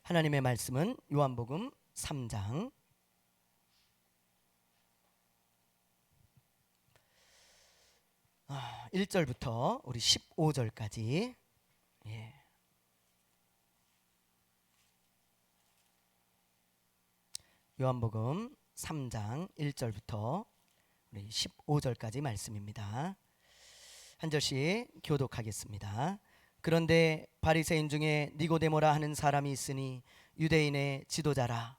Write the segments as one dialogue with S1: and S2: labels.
S1: 하나님의 말씀은 요한복음 3장 1절부터 우리 15절까지. 요한복음 3장 1절부터 우리 15절까지 말씀입니다. 한 절씩 교독하겠습니다. 그런데 바리새인 중에 니고데모라 하는 사람이 있으니 유대인의 지도자라.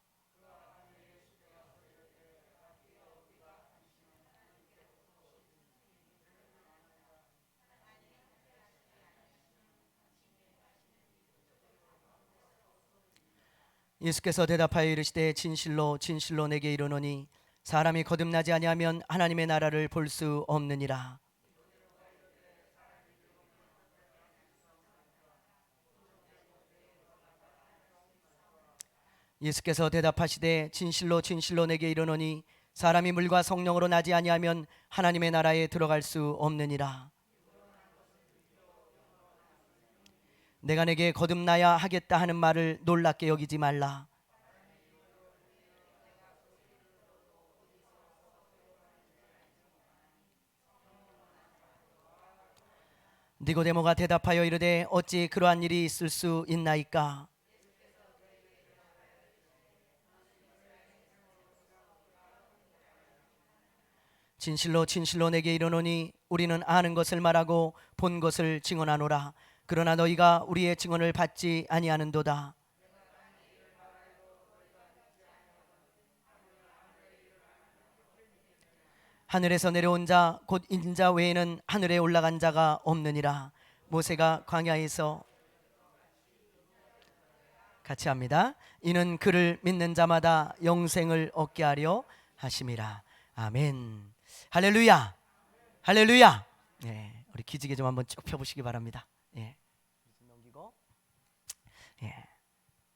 S1: 예수께서 대답하여 이르시되 진실로 진실로 내게 이르노니 사람이 거듭나지 아니하면 하나님의 나라를 볼 수 없느니라. 예수께서 대답하시되 진실로 진실로 내게 이르노니 사람이 물과 성령으로 나지 아니하면 하나님의 나라에 들어갈 수 없느니라. 내가 내게 거듭나야 하겠다 하는 말을 놀랍게 여기지 말라. 니고데모가 대답하여 이르되 어찌 그러한 일이 있을 수 있나이까? 진실로 진실로 내게 이르노니 우리는 아는 것을 말하고 본 것을 증언하노라. 그러나 너희가 우리의 증언을 받지 아니하는도다. 하늘에서 내려온 자 곧 인자 외에는 하늘에 올라간 자가 없느니라. 모세가 광야에서 같이 합니다. 이는 그를 믿는 자마다 영생을 얻게 하려 하심이라. 아멘. 할렐루야. 할렐루야. 예, 우리 기지개 좀 한번 쭉 펴보시기 바랍니다. 예, 넘기고. 예,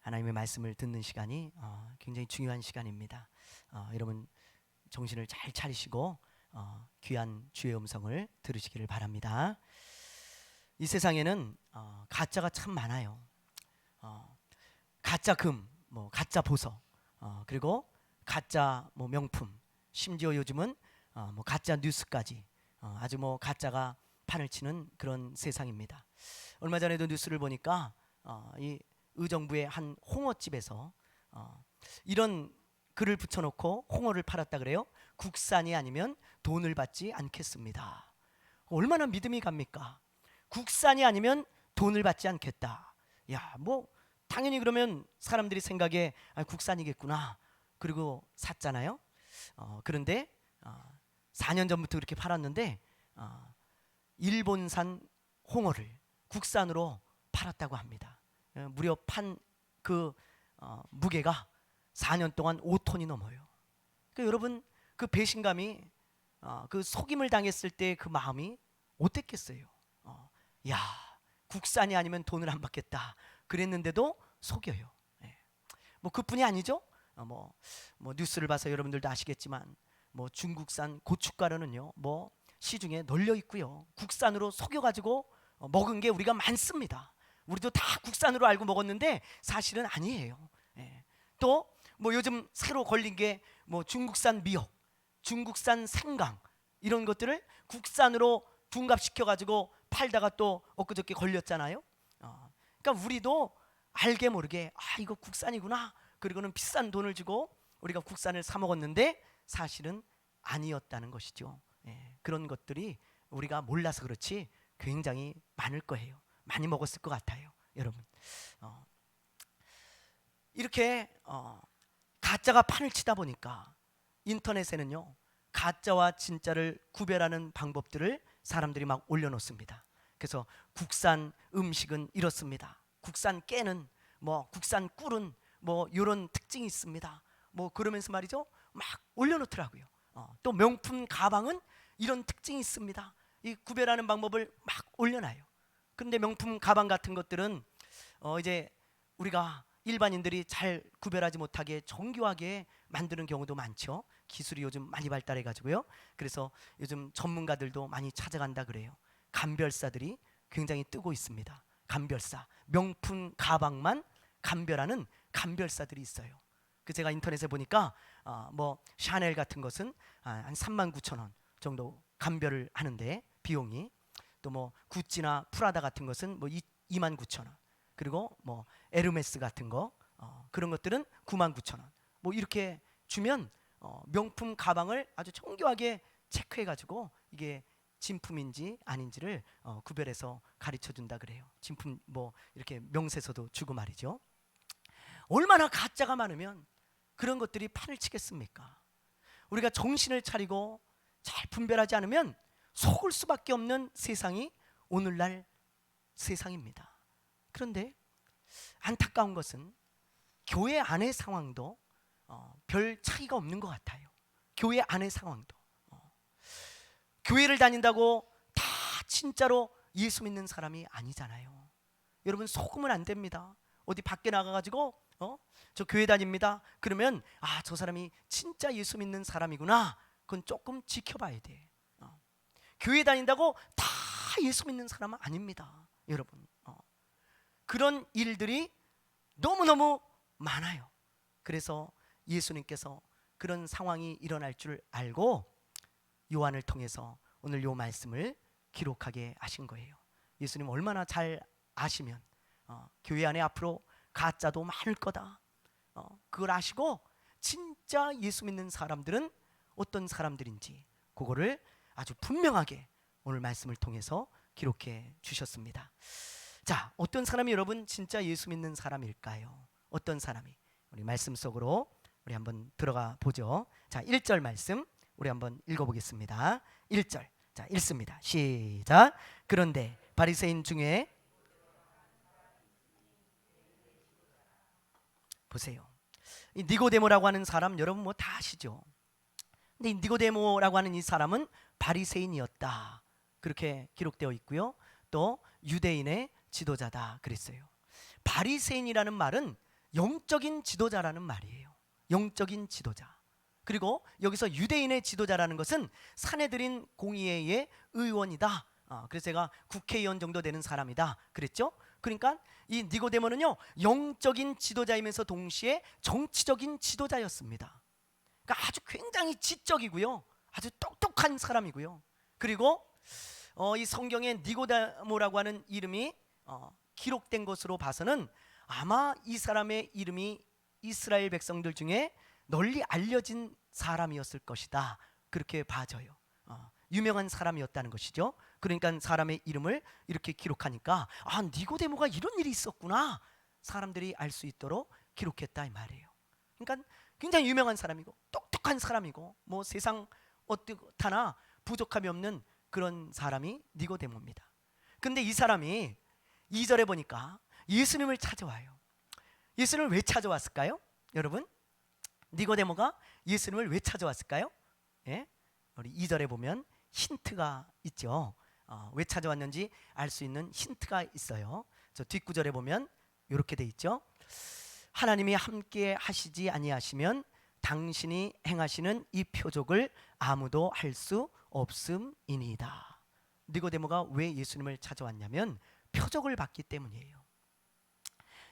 S1: 하나님의 말씀을 듣는 시간이 굉장히 중요한 시간입니다. 여러분 정신을 잘 차리시고 귀한 주의 음성을 들으시기를 바랍니다. 이 세상에는 가짜가 참 많아요. 가짜 금, 가짜 보석, 그리고 가짜 명품, 심지어 요즘은 가짜 뉴스까지 아주 가짜가 판을 치는 그런 세상입니다. 얼마 전에도 뉴스를 보니까 이 의정부의 한 홍어집에서 이런 글을 붙여놓고 홍어를 팔았다 그래요. 국산이 아니면 돈을 받지 않겠습니다. 얼마나 믿음이 갑니까? 국산이 아니면 돈을 받지 않겠다. 야, 당연히 그러면 사람들이 생각에 국산이겠구나. 그리고 샀잖아요. 그런데 4년 전부터 그렇게 팔았는데 일본산 홍어를 국산으로 팔았다고 합니다. 무려 판 그 무게가 4년 동안 5톤이 넘어요. 그러니까 여러분 그 배신감이 그 속임을 당했을 때 그 마음이 어땠겠어요? 야, 국산이 아니면 돈을 안 받겠다 그랬는데도 속여요. 그뿐이 아니죠. 뉴스를 봐서 여러분들도 아시겠지만 중국산 고춧가루는요 시중에 널려 있고요. 국산으로 속여가지고 먹은 게 우리가 많습니다. 우리도 다 국산으로 알고 먹었는데 사실은 아니에요. 또 요즘 새로 걸린 게 중국산 미역, 중국산 생강 이런 것들을 국산으로 둔갑시켜가지고 팔다가 또 엊그저께 걸렸잖아요. 그러니까 우리도 알게 모르게 이거 국산이구나. 그리고는 비싼 돈을 주고 우리가 국산을 사 먹었는데 사실은 아니었다는 것이죠. 그런 것들이 우리가 몰라서 그렇지 굉장히 많을 거예요. 많이 먹었을 것 같아요, 여러분. 이렇게 가짜가 판을 치다 보니까 인터넷에는요 가짜와 진짜를 구별하는 방법들을 사람들이 막 올려놓습니다. 그래서 국산 음식은 이렇습니다. 국산 깨는 국산 꿀은 이런 특징이 있습니다. 그러면서 말이죠 막 올려놓더라고요. 또 명품 가방은 이런 특징이 있습니다. 이 구별하는 방법을 막 올려놔요. 그런데 명품 가방 같은 것들은 이제 우리가 일반인들이 잘 구별하지 못하게 정교하게 만드는 경우도 많죠. 기술이 요즘 많이 발달해 가지고요. 그래서 요즘 전문가들도 많이 찾아간다 그래요. 감별사들이 굉장히 뜨고 있습니다. 감별사, 명품 가방만 감별하는 감별사들이 있어요. 그 제가 인터넷에 보니까 뭐 샤넬 같은 것은 한 39,000원 정도 감별을 하는데 비용이, 또 뭐 구찌나 프라다 같은 것은 뭐 29,000원, 그리고 뭐 에르메스 같은 거 그런 것들은 99,000원, 뭐 이렇게 주면 명품 가방을 아주 정교하게 체크해 가지고 이게 진품인지 아닌지를 구별해서 가르쳐 준다 그래요. 진품 뭐 이렇게 명세서도 주고 말이죠. 얼마나 가짜가 많으면 그런 것들이 판을 치겠습니까? 우리가 정신을 차리고 잘 분별하지 않으면 속을 수밖에 없는 세상이 오늘날 세상입니다. 그런데 안타까운 것은 교회 안의 상황도 별 차이가 없는 것 같아요. 교회 안의 상황도 교회를 다닌다고 다 진짜로 예수 믿는 사람이 아니잖아요. 여러분, 속으면 안 됩니다. 어디 밖에 나가가지고 저 교회 다닙니다 그러면 저 사람이 진짜 예수 믿는 사람이구나, 그건 조금 지켜봐야 돼. 교회 다닌다고 다 예수 믿는 사람은 아닙니다. 여러분, 그런 일들이 너무너무 많아요. 그래서 예수님께서 그런 상황이 일어날 줄 알고 요한을 통해서 오늘 요 말씀을 기록하게 하신 거예요. 예수님 얼마나 잘 아시면 교회 안에 앞으로 가짜도 많을 거다, 그걸 아시고 진짜 예수 믿는 사람들은 어떤 사람들인지 그거를 아주 분명하게 오늘 말씀을 통해서 기록해 주셨습니다. 자, 어떤 사람이 여러분 진짜 예수 믿는 사람일까요? 어떤 사람이? 우리 말씀 속으로 우리 한번 들어가 보죠. 자, 1절 말씀 우리 한번 읽어보겠습니다. 1절, 자, 읽습니다. 시작. 그런데 바리새인 중에, 보세요, 이 니고데모라고 하는 사람 여러분 뭐 다 아시죠? 근데 이 니고데모라고 하는 이 사람은 바리새인이었다, 그렇게 기록되어 있고요. 또 유대인의 지도자다 그랬어요. 바리새인이라는 말은 영적인 지도자라는 말이에요. 영적인 지도자. 그리고 여기서 유대인의 지도자라는 것은 사내들인 공의회의 의원이다. 그래서 제가 국회의원 정도 되는 사람이다 그랬죠. 그러니까 이 니고데모는요, 영적인 지도자이면서 동시에 정치적인 지도자였습니다. 그러니까 아주 굉장히 지적이고요, 아주 똑똑한 사람이고요. 그리고 이 성경에 니고데모라고 하는 이름이 기록된 것으로 봐서는 아마 이 사람의 이름이 이스라엘 백성들 중에 널리 알려진 사람이었을 것이다, 그렇게 봐져요. 유명한 사람이었다는 것이죠. 그러니까 사람의 이름을 이렇게 기록하니까 니고데모가 이런 일이 있었구나, 사람들이 알 수 있도록 기록했다 이 말이에요. 그러니까 굉장히 유명한 사람이고 똑똑한 사람이고 뭐 세상 어떻다나 부족함이 없는 그런 사람이 니고데모입니다. 근데 이 사람이 2절에 보니까 예수님을 찾아와요. 예수님을 왜 찾아왔을까요? 여러분, 니고데모가 예수님을 왜 찾아왔을까요? 예? 우리 2절에 보면 힌트가 있죠. 왜 찾아왔는지 알 수 있는 힌트가 있어요. 저 뒷구절에 보면 이렇게 돼 있죠. 하나님이 함께 하시지 아니하시면 당신이 행하시는 이 표적을 아무도 할 수 없음이니이다. 니고데모가 왜 예수님을 찾아왔냐면 표적을 받기 때문이에요.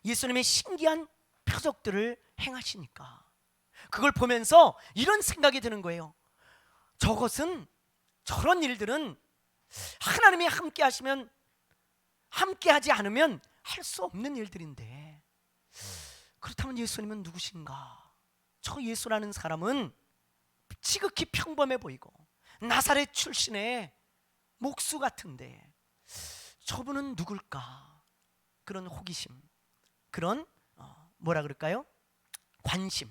S1: 예수님의 신기한 표적들을 행하시니까 그걸 보면서 이런 생각이 드는 거예요. 저런 일들은 하나님이 함께 하시면, 함께 하지 않으면 할 수 없는 일들인데, 그렇다면 예수님은 누구신가? 저 예수라는 사람은 지극히 평범해 보이고 나사렛 출신의 목수 같은데 저분은 누굴까? 그런 호기심, 그런 뭐라 그럴까요? 관심,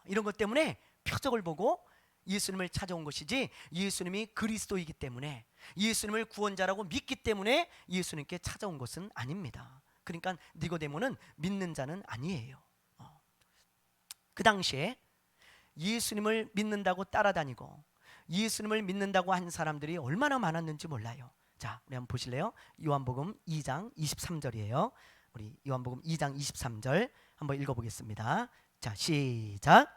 S1: 이런 것 때문에 표적을 보고 예수님을 찾아온 것이지, 예수님이 그리스도이기 때문에, 예수님을 구원자라고 믿기 때문에 예수님께 찾아온 것은 아닙니다. 그러니까 니고데모는 믿는 자는 아니에요. 그 당시에 예수님을 믿는다고 따라다니고 예수님을 믿는다고 한 사람들이 얼마나 많았는지 몰라요. 자, 우리 한번 보실래요? 요한복음 2장 23절이에요. 우리 요한복음 2장 23절 한번 읽어보겠습니다. 자, 시작.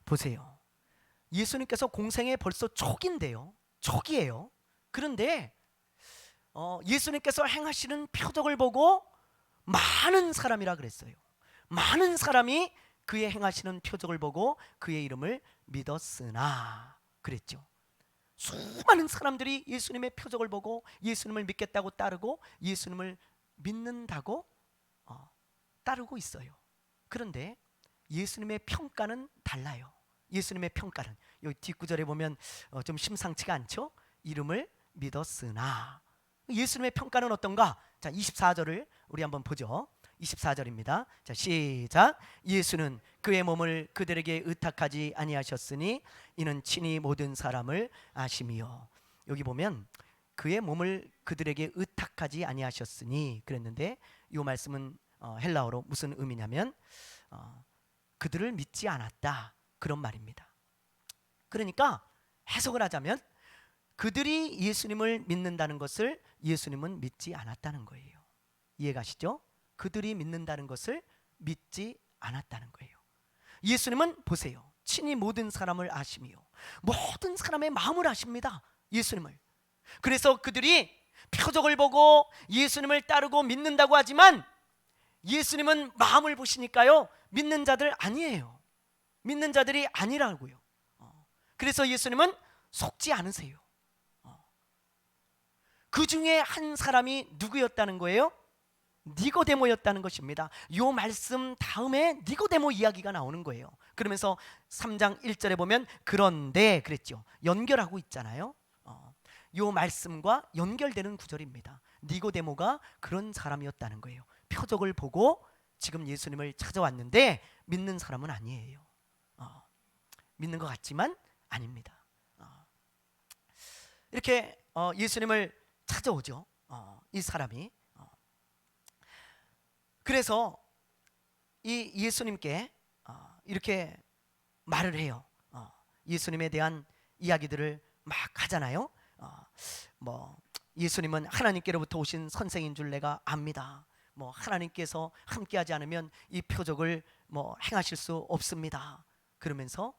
S1: 보세요. 예수님께서 공생의 벌써 초기인데요, 초기예요. 그런데 예수님께서 행하시는 표적을 보고 많은 사람이라 그랬어요. 많은 사람이 그의 행하시는 표적을 보고 그의 이름을 믿었으나 그랬죠. 수많은 사람들이 예수님의 표적을 보고 예수님을 믿겠다고 따르고 예수님을 믿는다고 따르고 있어요. 그런데 예수님의 평가는 달라요. 예수님의 평가는 여기 뒷구절에 보면 좀 심상치가 않죠. 이름을 믿었으나 예수님의 평가는 어떤가? 자, 24절을 우리 한번 보죠. 24절입니다. 자, 시작. 예수는 그의 몸을 그들에게 의탁하지 아니하셨으니 이는 친히 모든 사람을 아심이요. 여기 보면 그의 몸을 그들에게 의탁하지 아니하셨으니 그랬는데 이 말씀은 헬라어로 무슨 의미냐면 그들을 믿지 않았다 그런 말입니다. 그러니까 해석을 하자면 그들이 예수님을 믿는다는 것을 예수님은 믿지 않았다는 거예요. 이해가시죠? 그들이 믿는다는 것을 믿지 않았다는 거예요. 예수님은 보세요. 친히 모든 사람을 아심이요. 모든 사람의 마음을 아십니다. 예수님을. 그래서 그들이 표적을 보고 예수님을 따르고 믿는다고 하지만 예수님은 마음을 보시니까요. 믿는 자들 아니에요. 믿는 자들이 아니라고요. 그래서 예수님은 속지 않으세요. 그 중에 한 사람이 누구였다는 거예요? 니고데모였다는 것입니다. 이 말씀 다음에 니고데모 이야기가 나오는 거예요. 그러면서 3장 1절에 보면 그런데 그랬죠. 연결하고 있잖아요. 이 말씀과 연결되는 구절입니다. 니고데모가 그런 사람이었다는 거예요. 표적을 보고 지금 예수님을 찾아왔는데 믿는 사람은 아니에요. 믿는 것 같지만 아닙니다. 이렇게 예수님을 찾아오죠. 이 사람이. 그래서 이 예수님께 이렇게 말을 해요. 예수님에 대한 이야기들을 막 하잖아요. 뭐 예수님은 하나님께로부터 오신 선생인 줄 내가 압니다. 뭐 하나님께서 함께하지 않으면 이 표적을 뭐 행하실 수 없습니다. 그러면서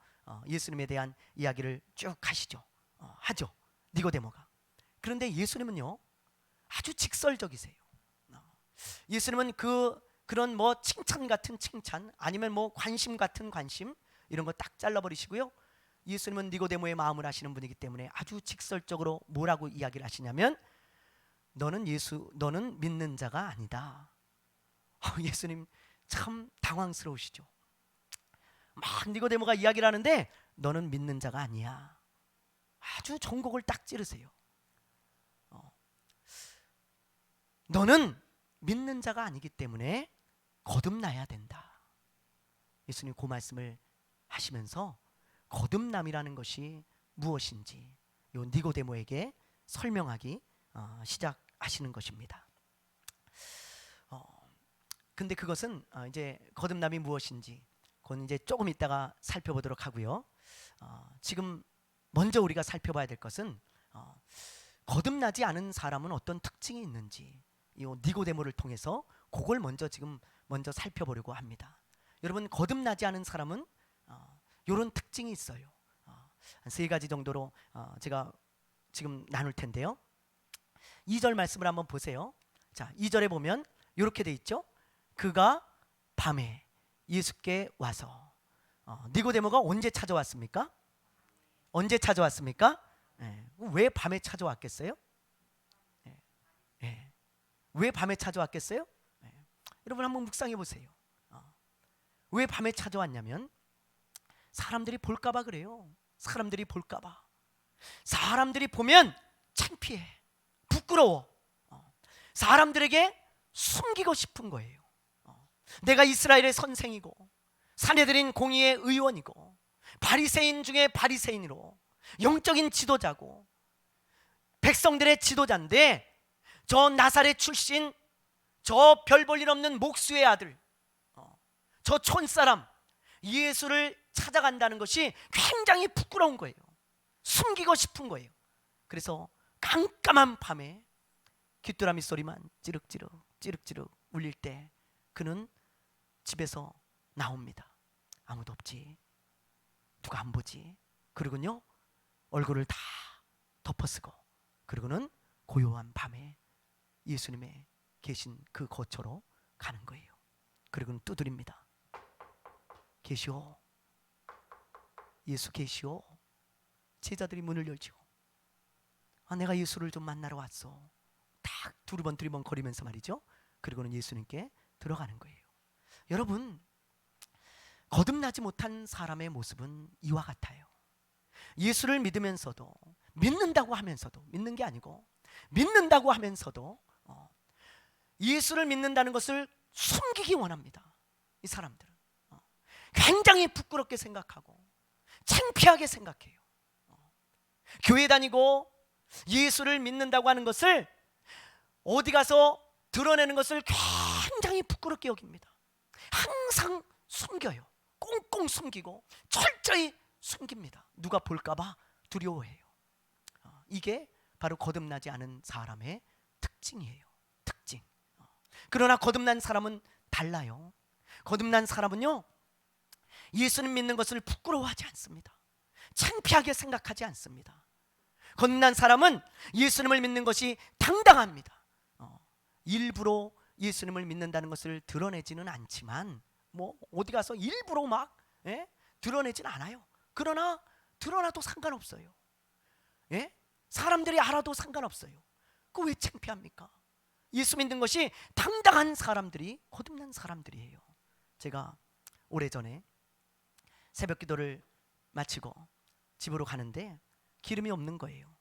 S1: 예수님에 대한 이야기를 쭉 하시죠. 하죠. 니고데모가. 그런데 예수님은요 아주 직설적이세요. 예수님은 그런 뭐 칭찬 같은 칭찬 아니면 뭐 관심 같은 관심 이런 거 딱 잘라버리시고요. 예수님은 니고데모의 마음을 아시는 분이기 때문에 아주 직설적으로 뭐라고 이야기를 하시냐면 너는 믿는 자가 아니다. 예수님 참 당황스러우시죠. 막 니고데모가 이야기를 하는데 너는 믿는 자가 아니야. 아주 정곡을 딱 찌르세요. 너는 믿는 자가 아니기 때문에 거듭나야 된다. 예수님 그 말씀을 하시면서 거듭남이라는 것이 무엇인지 요 니고데모에게 설명하기 시작하시는 것입니다. 근데 그것은 이제 거듭남이 무엇인지 그건 이제 조금 있다가 살펴보도록 하고요. 지금 먼저 우리가 살펴봐야 될 것은 거듭나지 않은 사람은 어떤 특징이 있는지 이 니고데모를 통해서 그걸 먼저 살펴보려고 합니다. 여러분 거듭나지 않은 사람은 이런 특징이 있어요. 한 3가지 정도로 제가 지금 나눌 텐데요. 2절 말씀을 한번 보세요. 자, 2절에 보면 이렇게 돼 있죠. 그가 밤에 예수께 와서 니고데모가 언제 찾아왔습니까? 언제 찾아왔습니까? 왜 밤에 찾아왔겠어요? 왜 밤에 찾아왔겠어요? 여러분 한번 묵상해 보세요. 왜 밤에 찾아왔냐면 사람들이 볼까봐 그래요. 사람들이 볼까봐. 사람들이 보면 창피해, 부끄러워. 사람들에게 숨기고 싶은 거예요. 내가 이스라엘의 선생이고 사내들인 공의의 의원이고 바리새인 중에 바리새인으로 영적인 지도자고 백성들의 지도자인데 저 나사렛 출신 저 별 볼 일 없는 목수의 아들 저 촌사람 예수를 찾아간다는 것이 굉장히 부끄러운 거예요. 숨기고 싶은 거예요. 그래서 깜깜한 밤에 귀뚜라미 소리만 찌륵찌륵 찌륵찌륵 울릴 때 그는 집에서 나옵니다. 아무도 없지. 누가 안 보지. 그리고요 얼굴을 다 덮어쓰고 그리고는 고요한 밤에 예수님의 계신 그 거처로 가는 거예요. 그리고는 두드립니다. 계시오. 예수 계시오. 제자들이 문을 열지요. 내가 예수를 좀 만나러 왔어. 딱 두리번 거리면서 말이죠. 그리고는 예수님께 들어가는 거예요. 여러분, 거듭나지 못한 사람의 모습은 이와 같아요. 예수를 믿으면서도, 믿는다고 하면서도, 믿는 게 아니고 믿는다고 하면서도 예수를 믿는다는 것을 숨기기 원합니다. 이 사람들은 굉장히 부끄럽게 생각하고 창피하게 생각해요. 교회 다니고 예수를 믿는다고 하는 것을 어디 가서 드러내는 것을 굉장히 부끄럽게 여깁니다. 항상 숨겨요. 꽁꽁 숨기고 철저히 숨깁니다. 누가 볼까봐 두려워해요. 이게 바로 거듭나지 않은 사람의 특징이에요. 특징. 그러나 거듭난 사람은 달라요. 거듭난 사람은요, 예수님 믿는 것을 부끄러워하지 않습니다. 창피하게 생각하지 않습니다. 거듭난 사람은 예수님을 믿는 것이 당당합니다. 일부러 예수님을 믿는다는 것을 드러내지는 않지만 어디 가서 일부러 막 드러내진 않아요. 그러나 드러나도 상관없어요. 사람들이 알아도 상관없어요. 그 왜 창피합니까? 예수 믿는 것이 당당한 사람들이 거듭난 사람들이에요. 제가 오래전에 새벽 기도를 마치고 집으로 가는데 기름이 없는 거예요.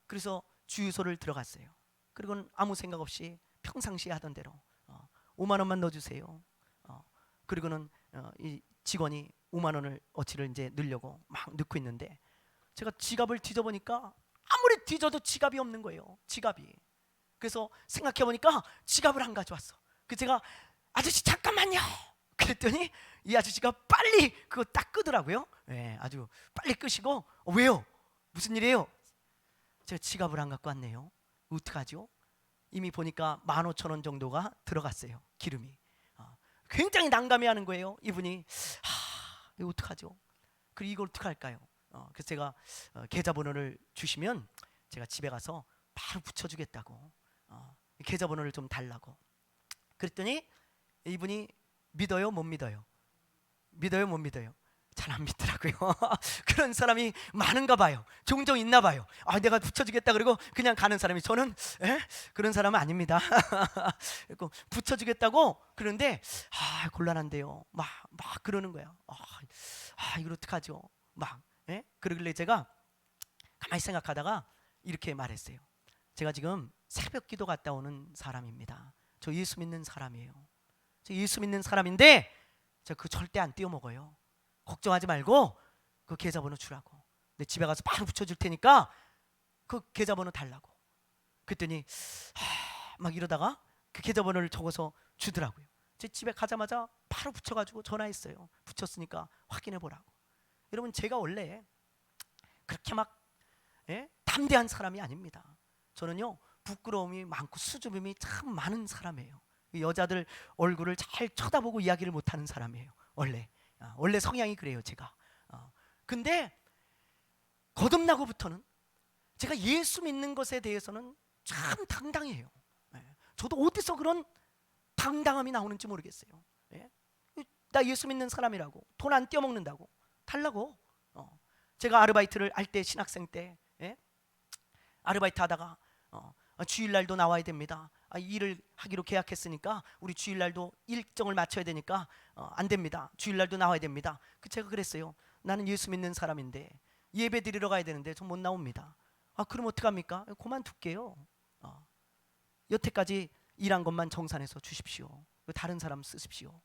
S1: 그래서 주유소를 들어갔어요. 그리고는 아무 생각 없이 평상시에 하던 대로 5만 원만 넣어주세요. 그리고는 이 직원이 5만 원을 어치를 이제 넣으려고 막 넣고 있는데 제가 지갑을 뒤져보니까 아무리 뒤져도 지갑이 없는 거예요. 지갑이. 그래서 생각해보니까 지갑을 안 가져왔어. 그래서 제가 아저씨 잠깐만요. 그랬더니 이 아저씨가 빨리 그거 딱 끄더라고요. 아주 빨리 끄시고 왜요? 무슨 일이에요? 제가 지갑을 안 갖고 왔네요. 어떡하죠? 이미 보니까 15,000원 정도가 들어갔어요. 기름이. 굉장히 난감해하는 거예요. 이분이. 이거 어떡하죠? 그리고 이걸 어떡할까요? 그래서 제가 계좌번호를 주시면 제가 집에 가서 바로 붙여주겠다고, 계좌번호를 좀 달라고. 그랬더니 이분이 믿어요? 못 믿어요? 믿어요? 못 믿어요? 잘 안 믿더라고요. 그런 사람이 많은가 봐요. 종종 있나 봐요. 내가 붙여주겠다 그리고 그냥 가는 사람이. 저는 그런 사람은 아닙니다. 붙여주겠다고 그런데 곤란한데요. 막 그러는 거야. 이걸 어떡하죠? 그러길래 제가 가만히 생각하다가 이렇게 말했어요. 제가 지금 새벽 기도 갔다 오는 사람입니다. 저 예수 믿는 사람이에요. 저 예수 믿는 사람인데 저 그 절대 안 띄워 먹어요. 걱정하지 말고 그 계좌번호 주라고. 내 집에 가서 바로 붙여줄 테니까 그 계좌번호 달라고. 그랬더니 막 이러다가 그 계좌번호를 적어서 주더라고요. 제 집에 가자마자 바로 붙여가지고 전화했어요. 붙였으니까 확인해 보라고. 여러분, 제가 원래 그렇게 막 담대한 사람이 아닙니다. 저는요, 부끄러움이 많고 수줍음이 참 많은 사람이에요. 여자들 얼굴을 잘 쳐다보고 이야기를 못하는 사람이에요. 원래 성향이 그래요, 제가. 근데 거듭나고부터는 제가 예수 믿는 것에 대해서는 참 당당해요. 저도 어디서 그런 당당함이 나오는지 모르겠어요. 나 예수 믿는 사람이라고, 돈 안 떼어먹는다고, 달라고. 제가 아르바이트를 할 때, 신학생 때 아르바이트 하다가 주일날도 나와야 됩니다. 일을 하기로 계약했으니까 우리 주일날도 일정을 맞춰야 되니까 안 됩니다. 주일날도 나와야 됩니다. 제가 그랬어요. 나는 예수 믿는 사람인데 예배 드리러 가야 되는데 저 못 나옵니다. 그럼 어떡합니까? 그만둘게요. 여태까지 일한 것만 정산해서 주십시오. 다른 사람 쓰십시오.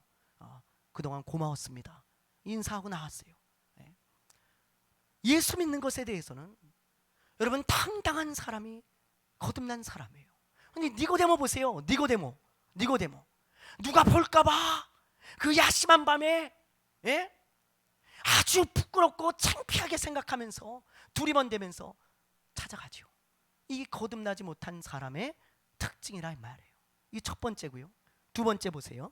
S1: 그동안 고마웠습니다. 인사하고 나왔어요. 예수 믿는 것에 대해서는 여러분, 당당한 사람이 거듭난 사람이에요. 근데 니고데모 보세요. 니고데모 누가 볼까봐 그 야심한 밤에 아주 부끄럽고 창피하게 생각하면서 두리번대면서 찾아가죠. 이 거듭나지 못한 사람의 특징이라 이 말이에요. 이 첫 번째고요. 두 번째 보세요.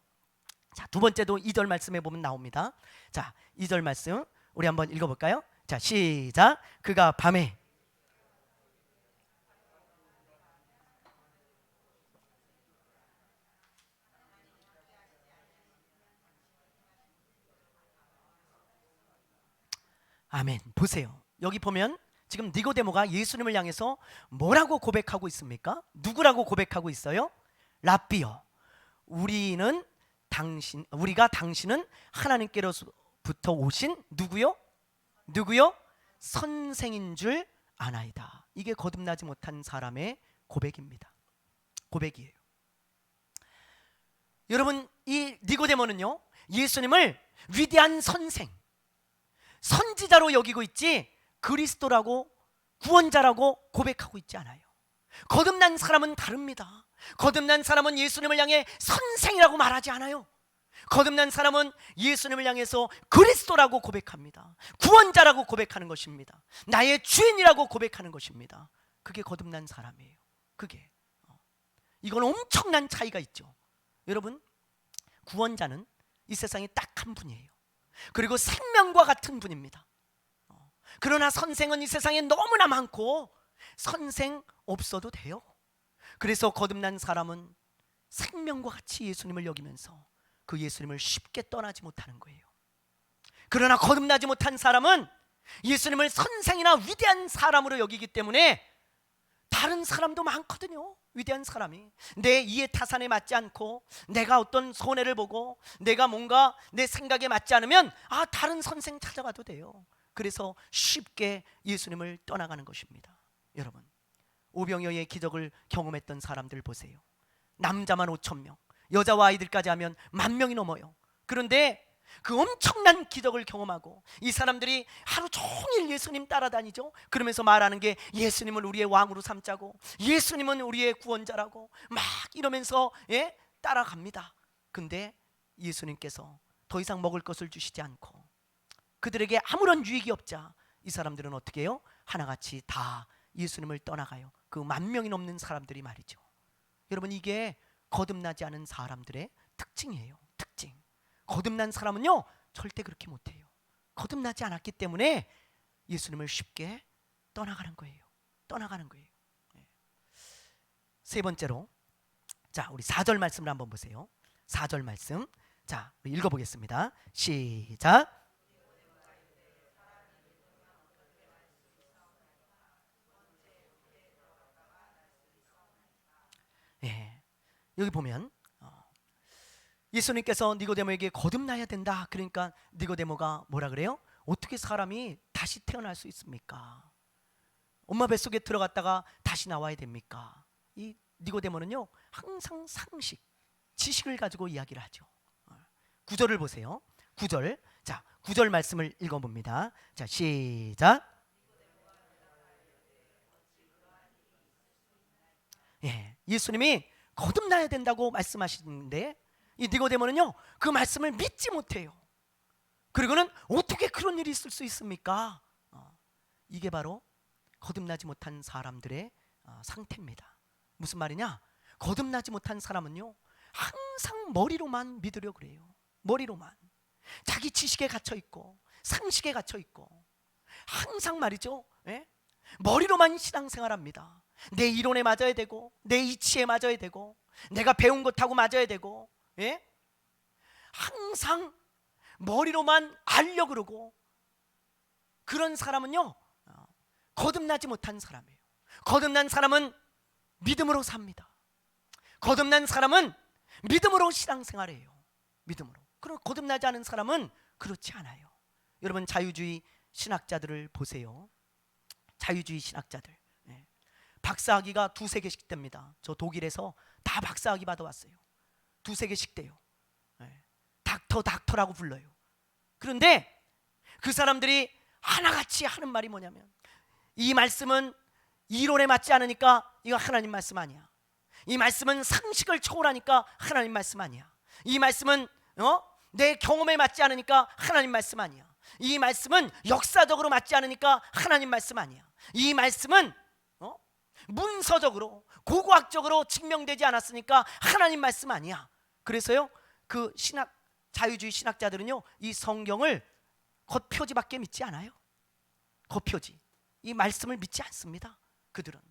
S1: 자, 두 번째도 2절 말씀에 보면 나옵니다. 자, 2절 말씀 우리 한번 읽어볼까요? 자, 시작. 그가 밤에 아멘. 보세요. 여기 보면 지금 니고데모가 예수님을 향해서 뭐라고 고백하고 있습니까? 누구라고 고백하고 있어요? 랍비여, 우리가 당신은 하나님께로부터 오신 누구요? 선생인 줄 아나이다. 이게 거듭나지 못한 사람의 고백입니다. 고백이에요. 여러분, 이 니고데모는요, 예수님을 위대한 선생, 선지자로 여기고 있지 그리스도라고, 구원자라고 고백하고 있지 않아요. 거듭난 사람은 다릅니다. 거듭난 사람은 예수님을 향해 선생이라고 말하지 않아요. 거듭난 사람은 예수님을 향해서 그리스도라고 고백합니다. 구원자라고 고백하는 것입니다. 나의 주인이라고 고백하는 것입니다. 그게 거듭난 사람이에요. 그게 이건 엄청난 차이가 있죠. 여러분, 구원자는 이 세상에 딱 한 분이에요. 그리고 생명과 같은 분입니다. 그러나 선생은 이 세상에 너무나 많고 선생 없어도 돼요. 그래서 거듭난 사람은 생명과 같이 예수님을 여기면서 그 예수님을 쉽게 떠나지 못하는 거예요. 그러나 거듭나지 못한 사람은 예수님을 선생이나 위대한 사람으로 여기기 때문에 다른 사람도 많거든요. 위대한 사람이 내 이해 타산에 맞지 않고, 내가 어떤 손해를 보고 내가 뭔가 내 생각에 맞지 않으면 다른 선생 찾아가도 돼요. 그래서 쉽게 예수님을 떠나가는 것입니다. 여러분, 오병이어의 기적을 경험했던 사람들 보세요. 남자만 5,000명, 여자와 아이들까지 하면 10,000명이 넘어요. 그런데 그 엄청난 기적을 경험하고 이 사람들이 하루 종일 예수님 따라다니죠. 그러면서 말하는 게 예수님을 우리의 왕으로 삼자고, 예수님은 우리의 구원자라고 막 이러면서 따라갑니다. 근데 예수님께서 더 이상 먹을 것을 주시지 않고 그들에게 아무런 유익이 없자 이 사람들은 어떻게 해요? 하나같이 다 예수님을 떠나가요. 그 10,000명이 넘는 사람들이 말이죠. 여러분, 이게 거듭나지 않은 사람들의 특징이에요. 특징. 거듭난 사람은요 절대 그렇게 못해요. 거듭나지 않았기 때문에 예수님을 쉽게 떠나가는 거예요. 떠나가는 거예요. 세 번째로, 자, 우리 4절 말씀을 한번 보세요. 4절 말씀, 자, 우리 읽어보겠습니다. 시작. 여기 보면 예수님께서 니고데모에게 거듭나야 된다. 그러니까 니고데모가 뭐라 그래요? 어떻게 사람이 다시 태어날 수 있습니까? 엄마 뱃속에 들어갔다가 다시 나와야 됩니까? 이 니고데모는요 항상 상식, 지식을 가지고 이야기를 하죠. 9절을 보세요. 9절, 자, 9절 말씀을 읽어봅니다. 자, 시작. 예수님이 거듭나야 된다고 말씀하시는데 이 니고데모는요 그 말씀을 믿지 못해요. 그리고는 어떻게 그런 일이 있을 수 있습니까? 이게 바로 거듭나지 못한 사람들의 상태입니다. 무슨 말이냐? 거듭나지 못한 사람은요 항상 머리로만 믿으려고 그래요. 머리로만, 자기 지식에 갇혀있고 상식에 갇혀있고 항상 말이죠, 머리로만 신앙생활합니다. 내 이론에 맞아야 되고 내 이치에 맞아야 되고 내가 배운 것하고 맞아야 되고, 항상 머리로만 알려 그러고, 그런 사람은요 거듭나지 못한 사람이에요. 거듭난 사람은 믿음으로 삽니다. 거듭난 사람은 믿음으로 신앙생활해요. 믿음으로. 그리고 거듭나지 않은 사람은 그렇지 않아요. 여러분, 자유주의 신학자들을 보세요. 자유주의 신학자들, 박사학위가 2-3개씩 됩니다. 저 독일에서 다 박사학위 받아왔어요. 2-3개씩 돼요. 닥터라고 불러요. 그런데 그 사람들이 하나같이 하는 말이 뭐냐면, 이 말씀은 이론에 맞지 않으니까 이거 하나님 말씀 아니야. 이 말씀은 상식을 초월하니까 하나님 말씀 아니야. 이 말씀은 내 경험에 맞지 않으니까 하나님 말씀 아니야. 이 말씀은 역사적으로 맞지 않으니까 하나님 말씀 아니야. 이 말씀은 문서적으로 고고학적으로 증명되지 않았으니까 하나님 말씀 아니야. 그래서요 그 자유주의 신학자들은요 이 성경을 겉표지밖에 믿지 않아요. 겉표지, 이 말씀을 믿지 않습니다. 그들은.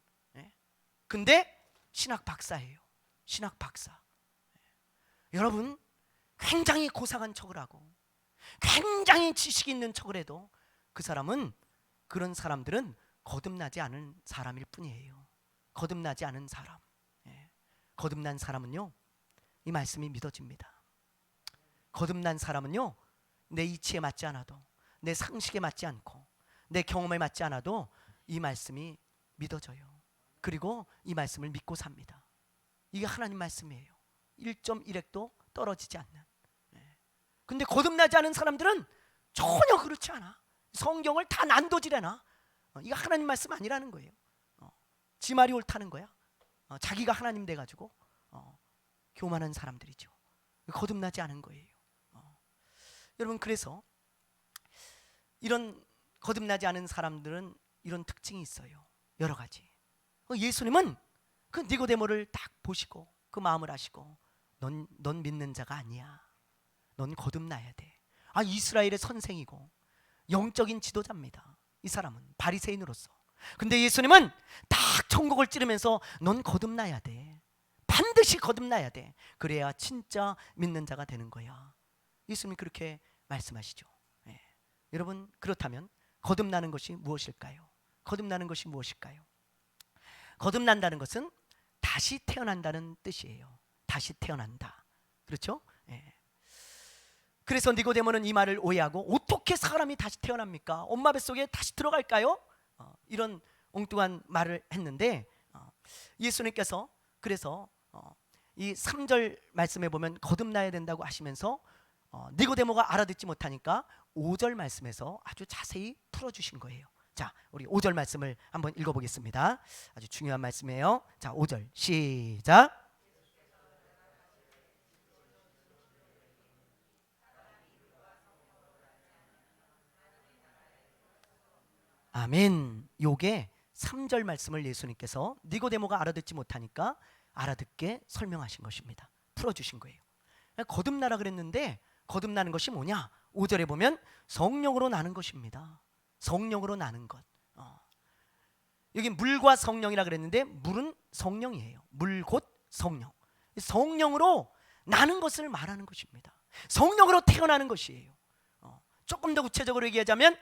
S1: 근데 신학 박사예요. 신학 박사. 여러분, 굉장히 고상한 척을 하고 굉장히 지식 있는 척을 해도 그런 사람들은 거듭나지 않은 사람일 뿐이에요. 거듭나지 않은 사람. 예. 거듭난 사람은요, 이 말씀이 믿어집니다. 거듭난 사람은요, 내 이치에 맞지 않아도, 내 상식에 맞지 않고, 내 경험에 맞지 않아도 이 말씀이 믿어져요. 그리고 이 말씀을 믿고 삽니다. 이게 하나님 말씀이에요. 1.1핵도 떨어지지 않는. 근데 거듭나지 않은 사람들은 전혀 그렇지 않아. 성경을 다 난도질해놔. 이거 하나님 말씀 아니라는 거예요. 지 말이 옳다는 거야. 자기가 하나님 돼가지고 교만한 사람들이죠. 거듭나지 않은 거예요. 여러분, 그래서 이런 거듭나지 않은 사람들은 이런 특징이 있어요. 여러 가지. 예수님은 그 니고데모를 딱 보시고 그 마음을 아시고, 넌 믿는 자가 아니야. 넌 거듭나야 돼. 이스라엘의 선생이고 영적인 지도자입니다. 이 사람은 바리새인으로서. 근데 예수님은 딱 천국을 찌르면서 넌 거듭나야 돼. 반드시 거듭나야 돼. 그래야 진짜 믿는 자가 되는 거야. 예수님이 그렇게 말씀하시죠. 예. 여러분, 그렇다면 거듭나는 것이 무엇일까요? 거듭나는 것이 무엇일까요? 거듭난다는 것은 다시 태어난다는 뜻이에요. 다시 태어난다. 그렇죠? 예. 그래서 니고데모는 이 말을 오해하고, 어떻게 사람이 다시 태어납니까? 엄마 뱃속에 다시 들어갈까요? 이런 엉뚱한 말을 했는데, 예수님께서 그래서 이 3절 말씀에 보면 거듭나야 된다고 하시면서 니고데모가 알아듣지 못하니까 5절 말씀에서 아주 자세히 풀어주신 거예요. 자, 우리 5절 말씀을 한번 읽어보겠습니다. 아주 중요한 말씀이에요. 자, 5절 시작. 아멘. 요게 3절 말씀을 예수님께서 니고데모가 알아듣지 못하니까 알아듣게 설명하신 것입니다. 풀어주신 거예요. 거듭나라 그랬는데 거듭나는 것이 뭐냐? 5절에 보면 성령으로 나는 것입니다. 성령으로 나는 것. 여기 물과 성령이라 그랬는데 물은 성령이에요. 물 곧 성령. 성령으로 나는 것을 말하는 것입니다. 성령으로 태어나는 것이에요. 조금 더 구체적으로 얘기하자면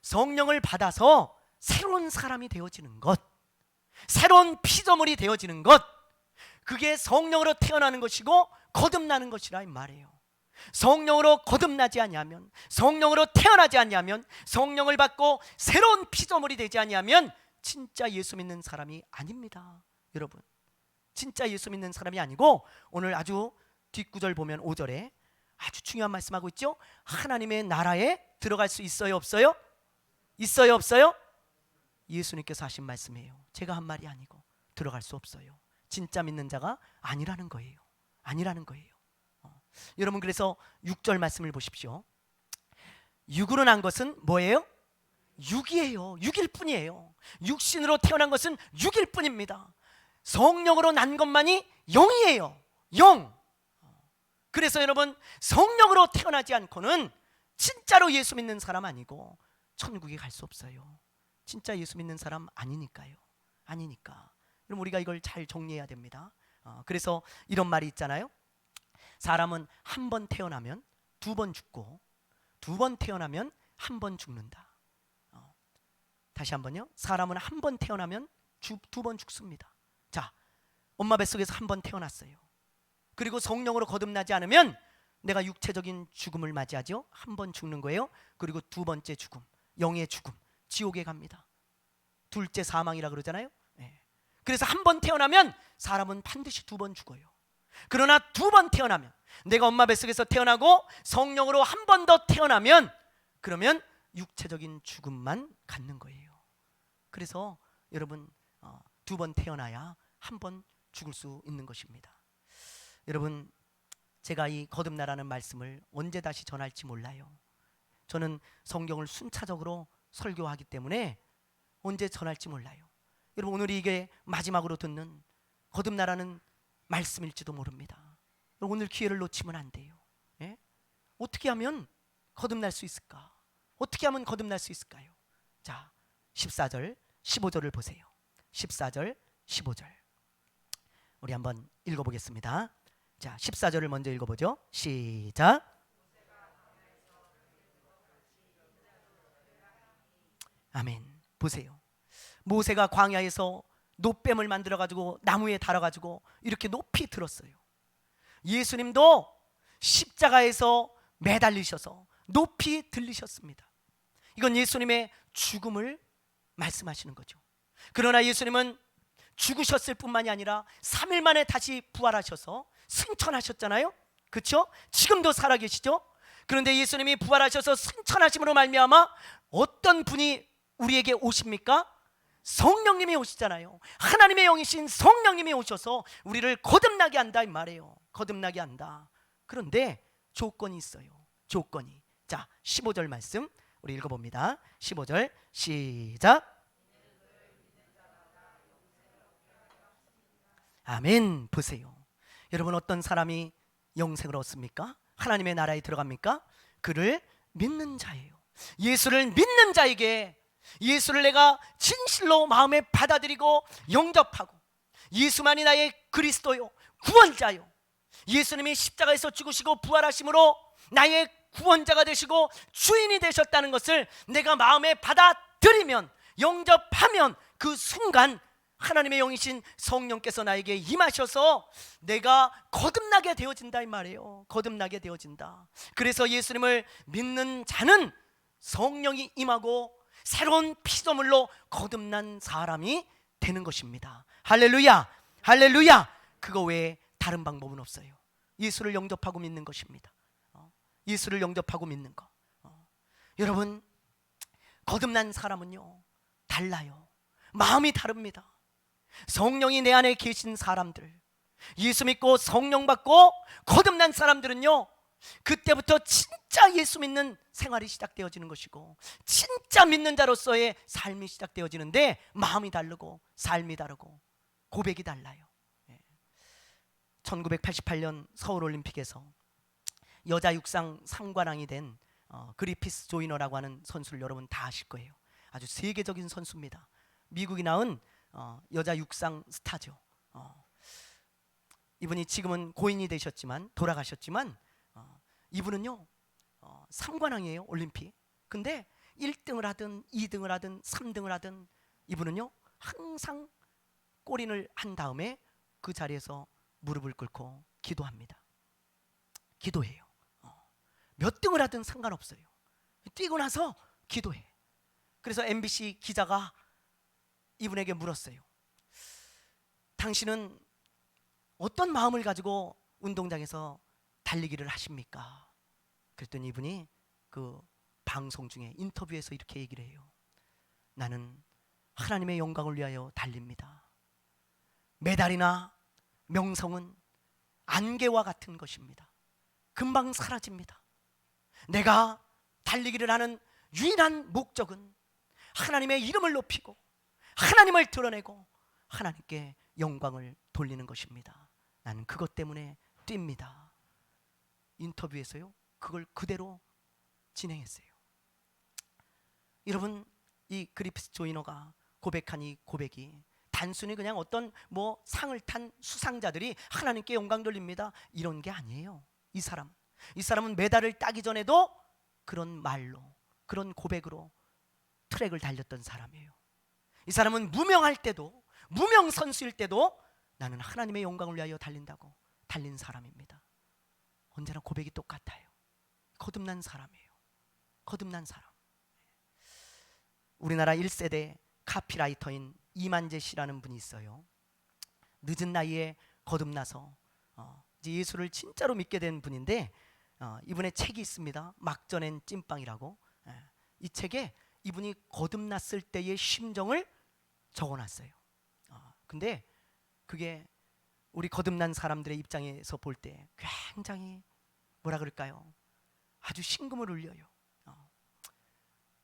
S1: 성령을 받아서 새로운 사람이 되어지는 것, 새로운 피조물이 되어지는 것, 그게 성령으로 태어나는 것이고 거듭나는 것이라 이 말이에요. 성령으로 거듭나지 아니하면, 성령으로 태어나지 아니하면, 성령을 받고 새로운 피조물이 되지 아니하면 진짜 예수 믿는 사람이 아닙니다. 여러분, 진짜 예수 믿는 사람이 아니고, 오늘 아주 뒷구절 보면 5절에 아주 중요한 말씀하고 있죠. 하나님의 나라에 들어갈 수 있어요, 없어요? 있어요, 없어요? 예수님께서 하신 말씀이에요. 제가 한 말이 아니고. 들어갈 수 없어요. 진짜 믿는 자가 아니라는 거예요. 아니라는 거예요. 여러분, 그래서 6절 말씀을 보십시오. 육으로 난 것은 뭐예요? 육이에요. 육일 뿐이에요. 육신으로 태어난 것은 육일 뿐입니다. 성령으로 난 것만이 영이에요. 영. 그래서 여러분, 성령으로 태어나지 않고는 진짜로 예수 믿는 사람 아니고 천국에 갈 수 없어요. 진짜 예수 믿는 사람 아니니까요. 아니니까. 그럼 우리가 이걸 잘 정리해야 됩니다. 그래서 이런 말이 있잖아요. 사람은 한 번 태어나면 두 번 죽고, 두 번 태어나면 한 번 죽는다. 다시 한번요. 사람은 한 번 태어나면 두 번 죽습니다. 자, 엄마 뱃속에서 한 번 태어났어요. 그리고 성령으로 거듭나지 않으면 내가 육체적인 죽음을 맞이하죠. 한 번 죽는 거예요. 그리고 두 번째 죽음, 영의 죽음, 지옥에 갑니다. 둘째 사망이라 그러잖아요. 네. 그래서 한 번 태어나면 사람은 반드시 두 번 죽어요. 그러나 두 번 태어나면, 내가 엄마 뱃속에서 태어나고 성령으로 한 번 더 태어나면, 그러면 육체적인 죽음만 갖는 거예요. 그래서 여러분, 두 번 태어나야 한 번 죽을 수 있는 것입니다. 여러분, 제가 이 거듭나라는 말씀을 언제 다시 전할지 몰라요. 저는 성경을 순차적으로 설교하기 때문에 언제 전할지 몰라요. 여러분, 오늘이 이게 마지막으로 듣는 거듭나라는 말씀일지도 모릅니다. 오늘 기회를 놓치면 안 돼요. 예? 어떻게 하면 거듭날 수 있을까? 어떻게 하면 거듭날 수 있을까요? 자, 14절, 15절을 보세요. 14절, 15절. 우리 한번 읽어보겠습니다. 자, 14절을 먼저 읽어보죠. 시작. 아멘. 보세요. 모세가 광야에서 노뱀을 만들어 가지고 나무에 달아 가지고 이렇게 높이 들었어요. 예수님도 십자가에서 매달리셔서 높이 들리셨습니다. 이건 예수님의 죽음을 말씀하시는 거죠. 그러나 예수님은 죽으셨을 뿐만이 아니라 3일 만에 다시 부활하셔서 승천하셨잖아요. 그렇죠? 지금도 살아계시죠. 그런데 예수님이 부활하셔서 승천하심으로 말미암아 어떤 분이 우리에게 오십니까? 성령님이 오시잖아요. 하나님의 영이신 성령님이 오셔서 우리를 거듭나게 한다 이 말이에요. 거듭나게 한다. 그런데 조건이 있어요. 조건이. 자, 15절 말씀 우리 읽어봅니다. 15절 시작. 아멘. 보세요. 여러분, 어떤 사람이 영생을 얻습니까? 하나님의 나라에 들어갑니까? 그를 믿는 자예요. 예수를 믿는 자에게, 예수를 내가 진실로 마음에 받아들이고 영접하고 예수만이 나의 그리스도요 구원자요, 예수님이 십자가에서 죽으시고 부활하심으로 나의 구원자가 되시고 주인이 되셨다는 것을 내가 마음에 받아들이면, 영접하면 그 순간 하나님의 영이신 성령께서 나에게 임하셔서 내가 거듭나게 되어진다 이 말이에요. 거듭나게 되어진다. 그래서 예수님을 믿는 자는 성령이 임하고 새로운 피조물로 거듭난 사람이 되는 것입니다. 할렐루야, 할렐루야. 그거 외에 다른 방법은 없어요. 예수를 영접하고 믿는 것입니다. 예수를 영접하고 믿는 것. 여러분, 거듭난 사람은요 달라요. 마음이 다릅니다. 성령이 내 안에 계신 사람들, 예수 믿고 성령 받고 거듭난 사람들은요 그때부터 진짜 예수 믿는 생활이 시작되어지는 것이고 진짜 믿는 자로서의 삶이 시작되어지는데, 마음이 다르고 삶이 다르고 고백이 달라요. 1988년 서울올림픽에서 여자 육상 3관왕이 된 그리피스 조이너라고 하는 선수를 여러분 다 아실 거예요. 아주 세계적인 선수입니다. 미국이 낳은 여자 육상 스타죠. 이분이 지금은 고인이 되셨지만, 돌아가셨지만, 이분은요 3관왕이에요 올림픽. 근데 1등을 하든 2등을 하든 3등을 하든 이분은요 항상 골인을 한 다음에 그 자리에서 무릎을 꿇고 기도합니다. 기도해요. 몇 등을 하든 상관없어요. 뛰고 나서 기도해. 그래서 MBC 기자가 이분에게 물었어요. 당신은 어떤 마음을 가지고 운동장에서 달리기를 하십니까? 그랬더니 이분이 그 방송 중에 인터뷰에서 이렇게 얘기를 해요. 나는 하나님의 영광을 위하여 달립니다. 메달이나 명성은 안개와 같은 것입니다. 금방 사라집니다. 내가 달리기를 하는 유일한 목적은 하나님의 이름을 높이고 하나님을 드러내고 하나님께 영광을 돌리는 것입니다. 나는 그것 때문에 뜁니다. 인터뷰에서요 그걸 그대로 진행했어요. 여러분, 이 그리피스 조이너가 고백한 이 고백이 단순히 그냥 어떤 뭐 상을 탄 수상자들이 하나님께 영광 돌립니다 이런 게 아니에요. 이 사람은 메달을 따기 전에도 그런 말로, 그런 고백으로 트랙을 달렸던 사람이에요. 이 사람은 무명할 때도, 무명 선수일 때도 나는 하나님의 영광을 위하여 달린다고 달린 사람입니다. 언제나 고백이 똑같아요. 거듭난 사람이에요. 거듭난 사람. 우리나라 1세대 카피라이터인 이만재 씨라는 분이 있어요. 늦은 나이에 거듭나서 이제 예수를 진짜로 믿게 된 분인데, 이분의 책이 있습니다. 막 전엔 찐빵이라고. 이 책에 이분이 거듭났을 때의 심정을 적어놨어요. 근데 그게 우리 거듭난 사람들의 입장에서 볼 때 굉장히 뭐라 그럴까요? 아주 심금을 울려요.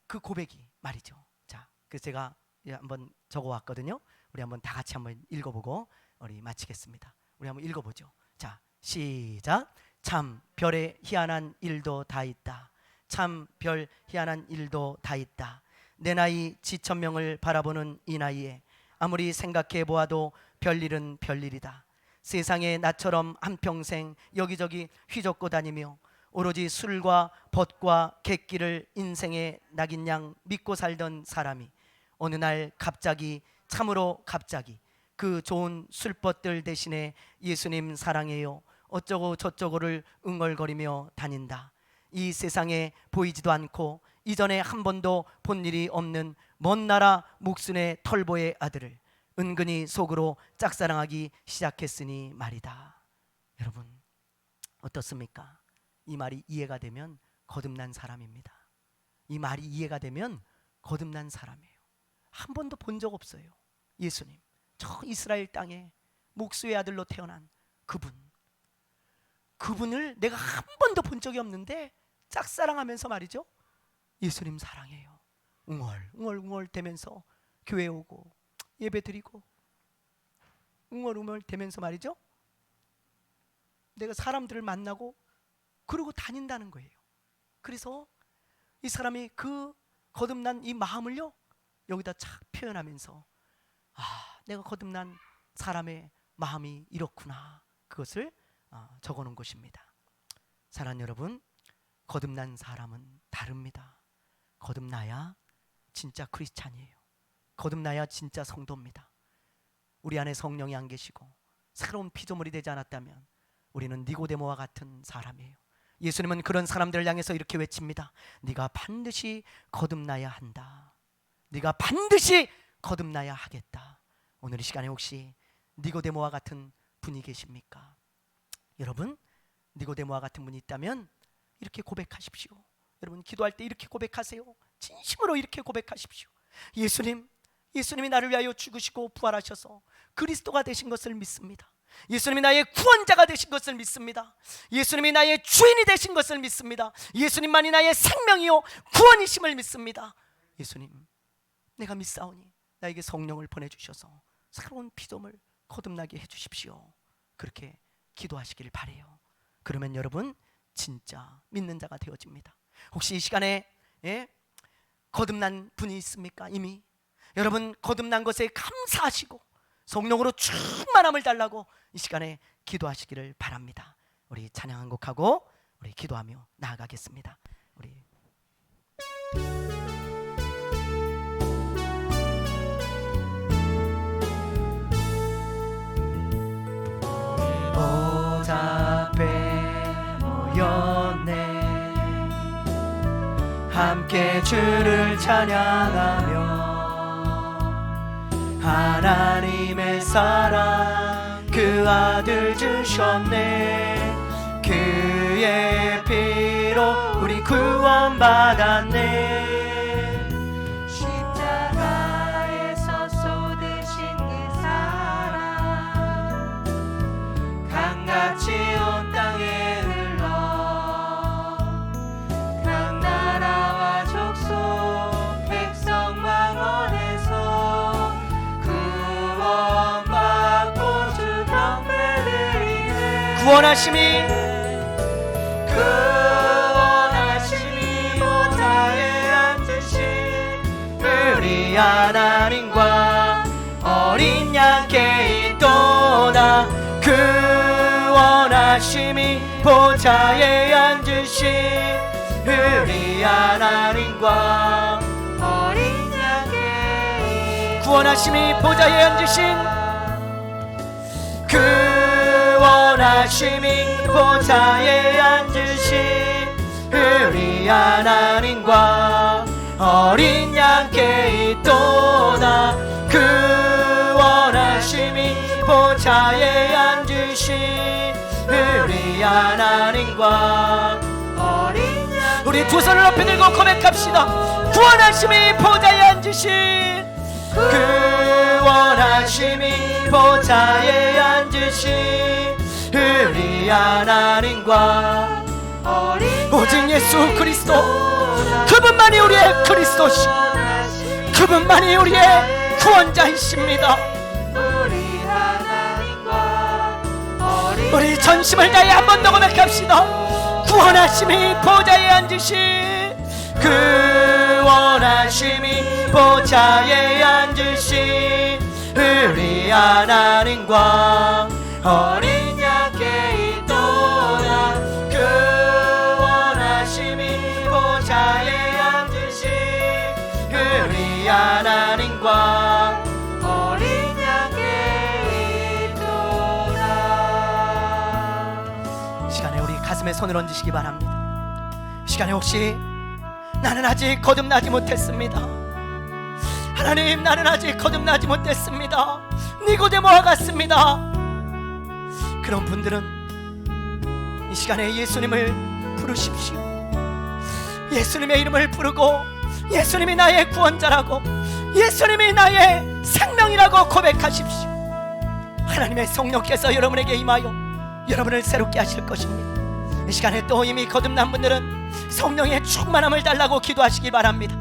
S1: 그 고백이 말이죠. 자, 그래서 제가 한번 적어왔거든요. 우리 한번 다 같이 한번 읽어보고 우리 마치겠습니다. 우리 한번 읽어보죠. 자, 시작. 참 별의 희한한 일도 다 있다. 참 별 희한한 일도 다 있다. 내 나이 지천명을 바라보는 이 나이에 아무리 생각해 보아도 별일은 별일이다. 세상에 나처럼 한평생 여기저기 휘젓고 다니며 오로지 술과 벗과 객기를 인생의 낙인 양 믿고 살던 사람이 어느 날 갑자기, 참으로 갑자기 그 좋은 술벗들 대신에 예수님 사랑해요 어쩌고 저쩌고를 응얼거리며 다닌다. 이 세상에 보이지도 않고 이전에 한 번도 본 일이 없는 먼 나라 목순의 털보의 아들을 은근히 속으로 짝사랑하기 시작했으니 말이다. 여러분 어떻습니까? 이 말이 이해가 되면 거듭난 사람입니다. 이 말이 이해가 되면 거듭난 사람이에요. 한 번도 본 적 없어요. 예수님, 저 이스라엘 땅에 목수의 아들로 태어난 그분을 내가 한 번도 본 적이 없는데 짝사랑하면서 말이죠, 예수님 사랑해요 웅얼웅얼 대면서 교회 오고 예배 드리고 웅얼웅얼 대면서 말이죠, 내가 사람들을 만나고 그러고 다닌다는 거예요. 그래서 이 사람이 그 거듭난 이 마음을요 여기다 착 표현하면서 내가 거듭난 사람의 마음이 이렇구나, 그것을 적어놓은 것입니다. 사랑하는 여러분, 거듭난 사람은 다릅니다. 거듭나야 진짜 크리스찬이에요. 거듭나야 진짜 성도입니다. 우리 안에 성령이 안 계시고 새로운 피조물이 되지 않았다면 우리는 니고데모와 같은 사람이에요. 예수님은 그런 사람들을 향해서 이렇게 외칩니다. 네가 반드시 거듭나야 한다. 네가 반드시 거듭나야 하겠다. 오늘 이 시간에 혹시 니고데모와 같은 분이 계십니까? 여러분, 니고데모와 같은 분이 있다면 이렇게 고백하십시오. 여러분 기도할 때 이렇게 고백하세요. 진심으로 이렇게 고백하십시오. 예수님이 나를 위하여 죽으시고 부활하셔서 그리스도가 되신 것을 믿습니다. 예수님이 나의 구원자가 되신 것을 믿습니다. 예수님이 나의 주인이 되신 것을 믿습니다. 예수님만이 나의 생명이요 구원이심을 믿습니다. 예수님, 내가 믿사오니 나에게 성령을 보내주셔서 새로운 피조물 거듭나게 해주십시오. 그렇게 기도하시길 바라요. 그러면 여러분 진짜 믿는 자가 되어집니다. 혹시 이 시간에 거듭난 분이 있습니까? 이미 여러분 거듭난 것에 감사하시고 성령으로 충만함을 달라고 이 시간에 기도하시기를 바랍니다. 우리 찬양 한 곡하고 우리 기도하며 나아가겠습니다. 우리 보좌 앞에 모였네. 함께 주를 찬양하며 하나님의 사랑 그 아들 주셨네. 그의 피로 우리 구원받았네.
S2: 십자가에서 쏟으신 그 사랑 강같이 온 땅에 흘러 각 나라와 족속 백성 망원에서 구원받고 주 경배 드리네.
S1: 구원하심이
S2: 보좌에 앉으신
S1: 우리 하나님과 어린 양께 있도다. 구원하심이 보좌에 앉으신 우리 하나님과
S2: 어린 양께
S1: 구원하심이 보좌에 앉으신 구원하심이 보좌에 앉으신 우리 하나님과 어린 양께 있도다. 구원하심이 보좌에 앉으신 우리 하나님과
S2: 어린 양
S1: 우리 두 손을 높이 들고 고백합시다. 구원하심이 보좌에 앉으신 구원하심이 보좌에 앉으신 우리 하나님과 오직 예수 그리스도, 그분만이 우리의 그리스도시, 그분만이 우리의 구원자이십니다. 우리 전심을 다해 한 번 더 고백합시다. 구원하심이 보좌에 앉으신 구원하심이 보좌에 앉으신 우리 하나님과 어린 양께 있도다.
S2: 영광 어린 양께 있도다.
S1: 이 시간에 우리 가슴에 손을 얹으시기 바랍니다. 이 시간에 혹시 나는 아직 거듭나지 못했습니다. 하나님, 나는 아직 거듭나지 못했습니다. 니고데모와 같습니다. 그런 분들은 이 시간에 예수님을 부르십시오. 예수님의 이름을 부르고 예수님이 나의 구원자라고, 예수님이 나의 생명이라고 고백하십시오. 하나님의 성령께서 여러분에게 임하여 여러분을 새롭게 하실 것입니다. 이 시간에 또 이미 거듭난 분들은 성령의 충만함을 달라고 기도하시기 바랍니다.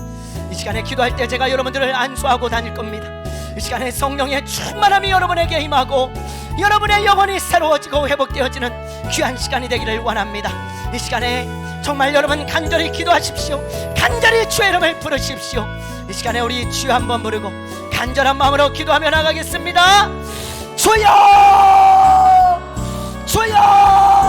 S1: 이 시간에 기도할 때 제가 여러분들을 안수하고 다닐 겁니다. 이 시간에 성령의 충만함이 여러분에게 임하고 여러분의 영혼이 새로워지고 회복되어지는 귀한 시간이 되기를 원합니다. 이 시간에 정말 여러분 간절히 기도하십시오. 간절히 주의 이름을 부르십시오. 이 시간에 우리 주여 한번 부르고 간절한 마음으로 기도하며 나가겠습니다. 주여, 주여.